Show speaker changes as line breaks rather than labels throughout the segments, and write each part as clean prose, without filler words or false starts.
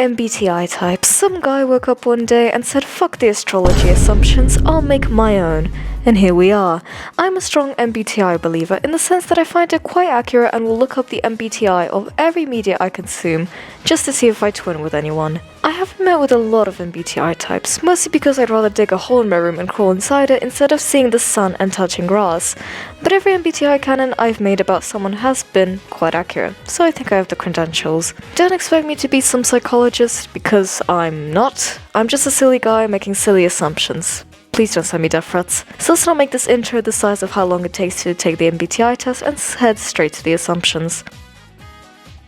MBTI type. Some guy woke up one day and said, fuck the astrology assumptions, I'll make my own. And here we are. I'm a strong MBTI believer in the sense that I find it quite accurate and will look up the MBTI of every media I consume just to see if I twin with anyone. I have met with a lot of MBTI types, mostly because I'd rather dig a hole in my room and crawl inside it instead of seeing the sun and touching grass. But every MBTI canon I've made about someone has been quite accurate, so I think I have the credentials. Don't expect me to be some psychologist, because I'm not. I'm just a silly guy making silly assumptions. Please don't send me death threats. So let's not make this intro the size of how long it takes to take the MBTI test and head straight to the assumptions.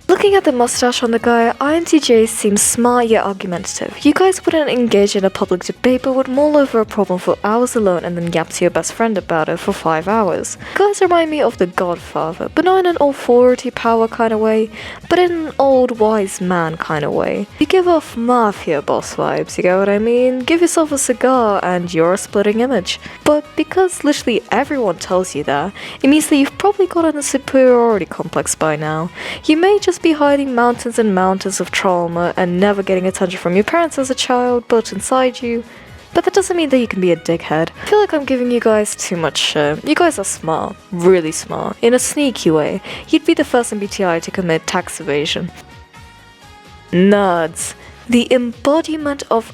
Looking at the mustache on the guy, intj seems smart yet argumentative. You guys wouldn't engage in a public debate but would mull over a problem for hours alone and then yap to your best friend about it for 5 hours. Guys remind me of the Godfather, but not in an authority power kind of way, but in an old wise man kind of way. You give off mafia boss vibes, you get what I mean? Give yourself a cigar and you're a splitting image. But because literally everyone tells you that, it means that you've probably gotten a superiority complex by now. You may just be hiding mountains and mountains of trauma and never getting attention from your parents as a child built inside you, but that doesn't mean that you can be a dickhead. I feel like I'm giving you guys too much shit. You guys are smart, really smart, in a sneaky way. You'd be the first MBTI to commit tax evasion. Nerds. The embodiment of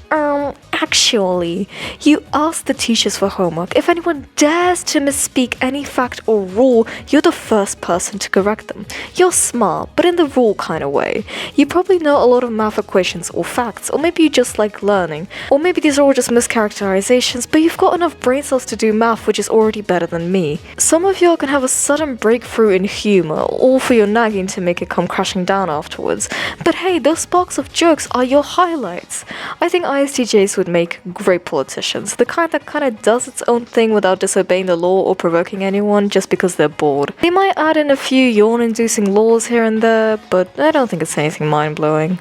actually. You ask the teachers for homework. If anyone dares to misspeak any fact or rule, you're the first person to correct them. You're smart, but in the rule kind of way. You probably know a lot of math equations or facts, or maybe you just like learning. Or maybe these are all just mischaracterizations, but you've got enough brain cells to do math, which is already better than me. Some of y'all can have a sudden breakthrough in humor, all for your nagging to make it come crashing down afterwards. But hey, those sparks of jokes are your highlights. I think ISTJs would make great politicians, the kind that kind of does its own thing without disobeying the law or provoking anyone just because they're bored. They might add in a few yawn-inducing laws here and there, but I don't think it's anything mind-blowing.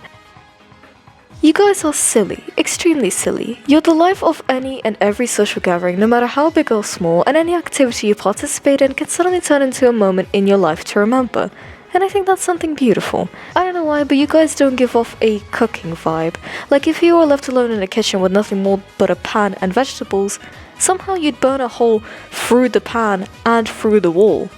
You guys are silly, extremely silly. You're the life of any and every social gathering, no matter how big or small, and any activity you participate in can suddenly turn into a moment in your life to remember. And I think that's something beautiful. I don't know why, but you guys don't give off a cooking vibe. Like if you were left alone in a kitchen with nothing more but a pan and vegetables, somehow you'd burn a hole through the pan and through the wall.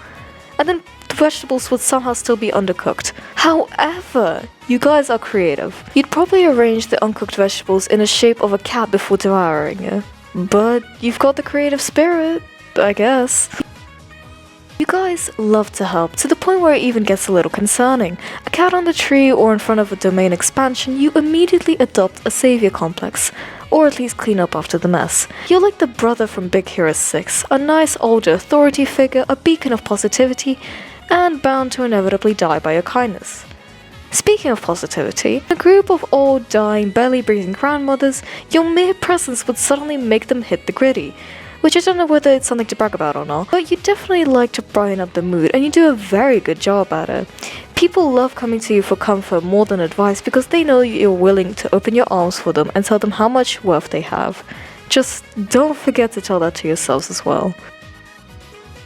And then the vegetables would somehow still be undercooked. However, you guys are creative. You'd probably arrange the uncooked vegetables in the shape of a cat before devouring it. But you've got the creative spirit, I guess. You guys love to help, to the point where it even gets a little concerning. A cat on the tree or in front of a domain expansion, you immediately adopt a savior complex, or at least clean up after the mess. You're like the brother from Big Hero 6, a nice older authority figure, a beacon of positivity, and bound to inevitably die by your kindness. Speaking of positivity, a group of old, dying, barely breathing grandmothers, your mere presence would suddenly make them hit the gritty. Which I don't know whether it's something to brag about or not, but you definitely like to brighten up the mood, and you do a very good job at it. People love coming to you for comfort more than advice because they know you're willing to open your arms for them and tell them how much worth they have. Just don't forget to tell that to yourselves as well.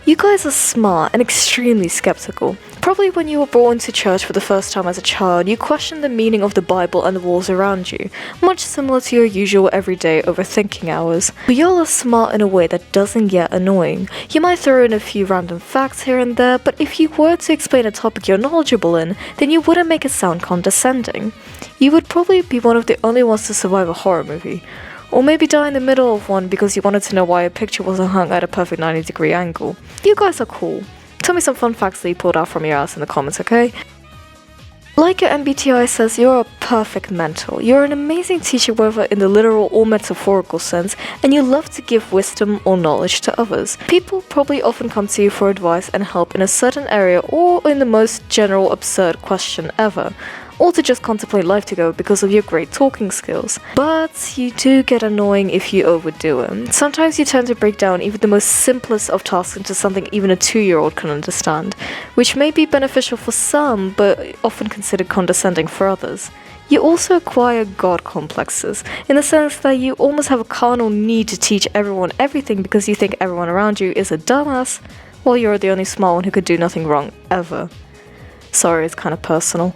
You guys are smart and extremely skeptical. Probably when you were brought into church for the first time as a child, you questioned the meaning of the Bible and the walls around you, much similar to your usual everyday overthinking hours. But y'all are smart in a way that doesn't get annoying. You might throw in a few random facts here and there, but if you were to explain a topic you're knowledgeable in, then you wouldn't make it sound condescending. You would probably be one of the only ones to survive a horror movie. Or maybe die in the middle of one because you wanted to know why a picture wasn't hung at a perfect 90-degree angle. You guys are cool. Tell me some fun facts that you pulled out from your ass in the comments, okay? Like your MBTI says, you're a perfect mentor. You're an amazing teacher whether in the literal or metaphorical sense, and you love to give wisdom or knowledge to others. People probably often come to you for advice and help in a certain area or in the most general absurd question ever. Or to just contemplate life together because of your great talking skills. But you do get annoying if you overdo it. Sometimes you tend to break down even the most simplest of tasks into something even a 2-year-old can understand, which may be beneficial for some, but often considered condescending for others. You also acquire God complexes, in the sense that you almost have a carnal need to teach everyone everything because you think everyone around you is a dumbass, while you're the only smart one who could do nothing wrong ever. Sorry, it's kind of personal.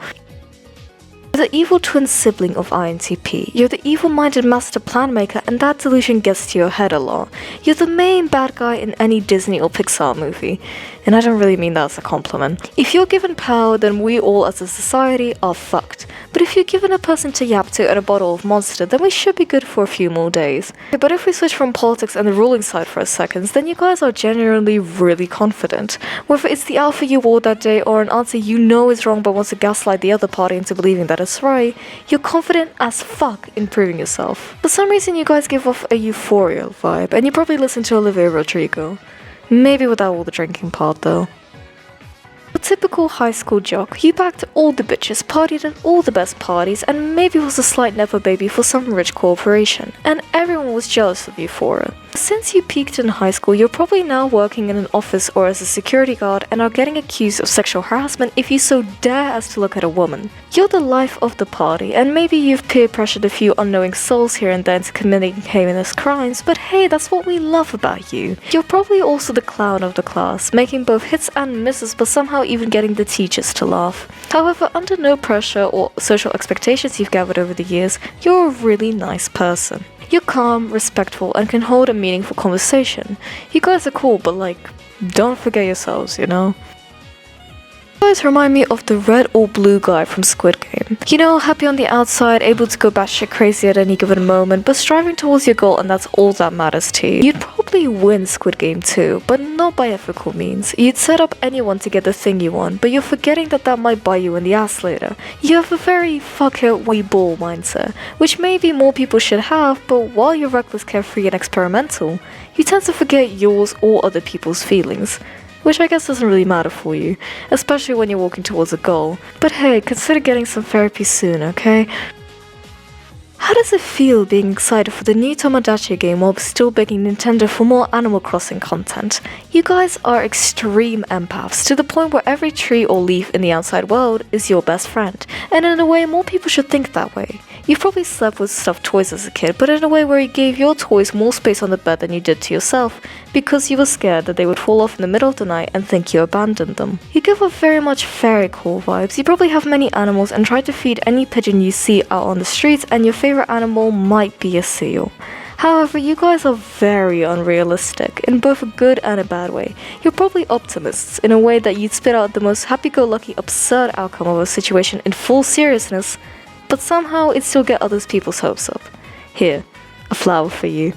You're the evil twin sibling of INTP. You're the evil-minded master plan maker, and that delusion gets to your head a lot. You're the main bad guy in any Disney or Pixar movie. And I don't really mean that as a compliment. If you're given power, then we all as a society are fucked. But if you're given a person to yap to and a bottle of Monster, then we should be good for a few more days. But if we switch from politics and the ruling side for a second, then you guys are genuinely really confident. Whether it's the outfit you wore that day or an answer you know is wrong but wants to gaslight the other party into believing that it's right, you're confident as fuck in proving yourself. For some reason you guys give off a euphoria vibe, and you probably listen to Olivia Rodrigo. Maybe without all the drinking part though. A typical high school jock, you backed all the bitches, partied at all the best parties, and maybe was a slight nepo baby for some rich corporation, and everyone was jealous of you for it. Since you peaked in high school, you're probably now working in an office or as a security guard and are getting accused of sexual harassment if you so dare as to look at a woman. You're the life of the party, and maybe you've peer pressured a few unknowing souls here and there into committing heinous crimes, but hey, that's what we love about you. You're probably also the clown of the class, making both hits and misses, but somehow even getting the teachers to laugh. However, under no pressure or social expectations you've gathered over the years, you're a really nice person. You're calm, respectful, and can hold a meaningful conversation. You guys are cool, but like, don't forget yourselves, you know? You guys remind me of the red or blue guy from Squid Game. You know, happy on the outside, able to go batshit crazy at any given moment, but striving towards your goal, and that's all that matters to you. You'd probably win Squid Game too, but not by ethical means. You'd set up anyone to get the thing you want, but you're forgetting that that might bite you in the ass later. You have a very fuck it, we ball mindset, which maybe more people should have, but while you're reckless, carefree, and experimental, you tend to forget yours or other people's feelings. Which I guess doesn't really matter for you, especially when you're walking towards a goal. But hey, consider getting some therapy soon, okay? How does it feel being excited for the new Tomodachi game while still begging Nintendo for more Animal Crossing content? You guys are extreme empaths, to the point where every tree or leaf in the outside world is your best friend. And in a way, more people should think that way. You've probably slept with stuffed toys as a kid, but in a way where you gave your toys more space on the bed than you did to yourself, because you were scared that they would fall off in the middle of the night and think you abandoned them. You give off very much fairy tale vibes. You probably have many animals and try to feed any pigeon you see out on the streets, and your favorite animal might be a seal. However, you guys are very unrealistic, in both a good and a bad way. You're probably optimists, in a way that you'd spit out the most happy-go-lucky absurd outcome of a situation in full seriousness, but somehow it still get other people's hopes up. Here, a flower for you.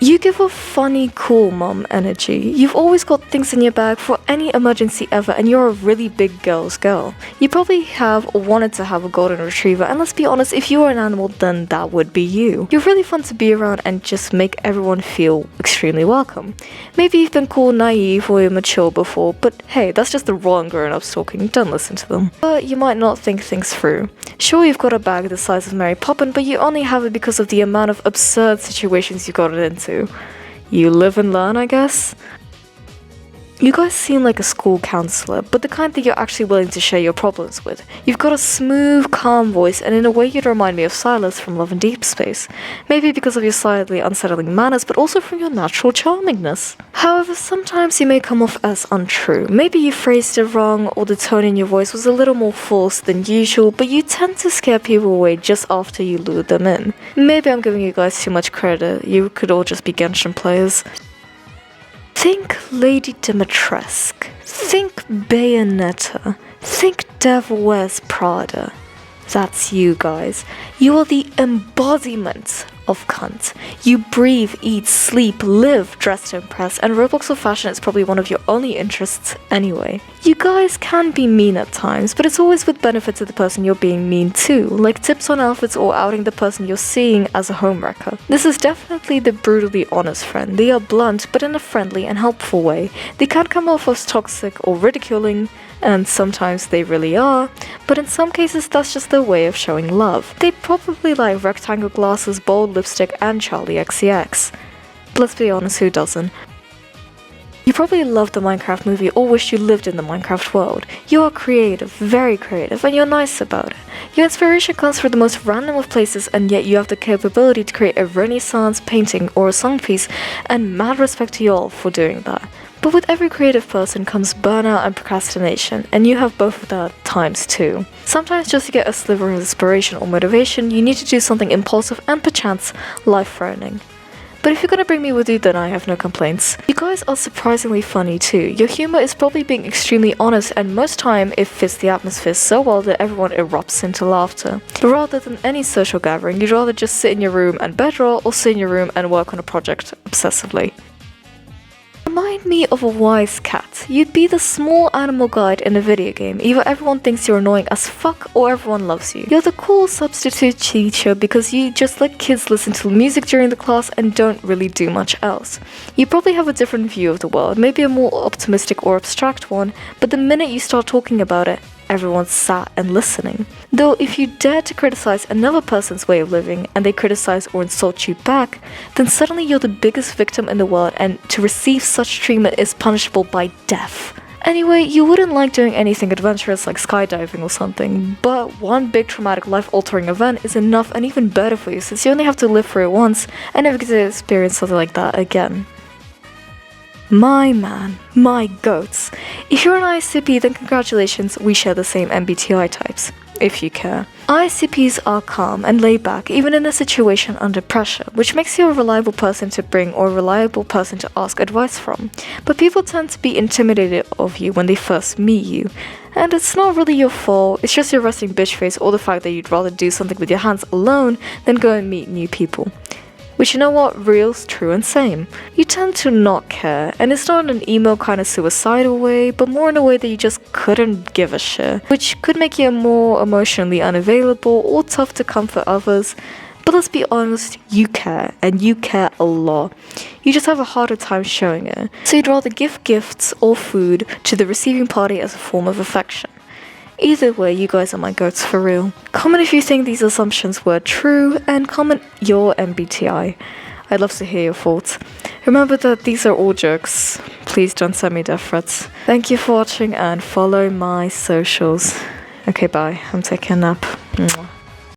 You give off funny, cool mom energy. You've always got things in your bag for any emergency ever, and you're a really big girl's girl. You probably have or wanted to have a golden retriever, and let's be honest, if you were an animal, then that would be you. You're really fun to be around and just make everyone feel extremely welcome. Maybe you've been called naive or immature before, but hey, that's just the wrong grown-ups talking, don't listen to them. But you might not think things through. Sure, you've got a bag the size of Mary Poppins, but you only have it because of the amount of absurd situations you got it into. You live and learn, I guess? You guys seem like a school counselor, but the kind that you're actually willing to share your problems with. You've got a smooth, calm voice, and in a way you'd remind me of Silas from Love and Deep Space. Maybe because of your slightly unsettling manners, but also from your natural charmingness. However, sometimes you may come off as untrue. Maybe you phrased it wrong, or the tone in your voice was a little more forced than usual, but you tend to scare people away just after you lure them in. Maybe I'm giving you guys too much credit. You could all just be Genshin players. Think Lady Dimitrescu, think Bayonetta, think Devil Wears Prada. That's you guys. You are the embodiment of cunt. You breathe, eat, sleep, live dressed to impress, and Roblox or fashion is probably one of your only interests anyway. You guys can be mean at times, but it's always with benefit to the person you're being mean to, like tips on outfits or outing the person you're seeing as a homewrecker. This is definitely the brutally honest friend. They are blunt, but in a friendly and helpful way. They can't come off as toxic or ridiculing, and sometimes they really are, but in some cases that's just their way of showing love. They probably like rectangle glasses, bold lipstick, and Charlie XCX. Let's be honest, who doesn't? You probably love the Minecraft movie or wish you lived in the Minecraft world. You are creative, very creative, and you're nice about it. Your inspiration comes from the most random of places, and yet you have the capability to create a Renaissance painting or a song piece, and mad respect to you all for doing that. But with every creative person comes burnout and procrastination, and you have both of that at times too. Sometimes just to get a sliver of inspiration or motivation, you need to do something impulsive and perchance life-threatening. But if you're gonna bring me with you, then I have no complaints. You guys are surprisingly funny too. Your humor is probably being extremely honest, and most time it fits the atmosphere so well that everyone erupts into laughter. But rather than any social gathering, you'd rather just sit in your room and bedroll, or sit in your room and work on a project obsessively. Remind me of a wise cat. You'd be the small animal guide in a video game. Either everyone thinks you're annoying as fuck or everyone loves you. You're the cool substitute teacher because you just let kids listen to music during the class and don't really do much else. You probably have a different view of the world, maybe a more optimistic or abstract one, but the minute you start talking about it, everyone's sat and listening. Though if you dare to criticize another person's way of living and they criticize or insult you back, then suddenly you're the biggest victim in the world, and to receive such treatment is punishable by death. Anyway, you wouldn't like doing anything adventurous like skydiving or something, but one big traumatic life-altering event is enough and even better for you, since you only have to live through it once and never get to experience something like that again. My man, my goats. If you're an ISTP, then congratulations, we share the same MBTI types, if you care. ISTPs are calm and laid back, even in a situation under pressure, which makes you a reliable person to bring or a reliable person to ask advice from. But people tend to be intimidated of you when they first meet you. And it's not really your fault, it's just your resting bitch face or the fact that you'd rather do something with your hands alone than go and meet new people. Which, you know what, real's true and same. You tend to not care, and it's not in an emo kind of suicidal way, but more in a way that you just couldn't give a shit, which could make you more emotionally unavailable or tough to comfort others. But let's be honest, you care, and you care a lot. You just have a harder time showing it, so you'd rather give gifts or food to the receiving party as a form of affection. Either way, you guys are my goats for real. Comment if you think these assumptions were true, and comment your MBTI. I'd love to hear your thoughts. Remember that these are all jokes. Please don't send me death threats. Thank you for watching and follow my socials. Okay, bye. I'm taking a nap. Mwah.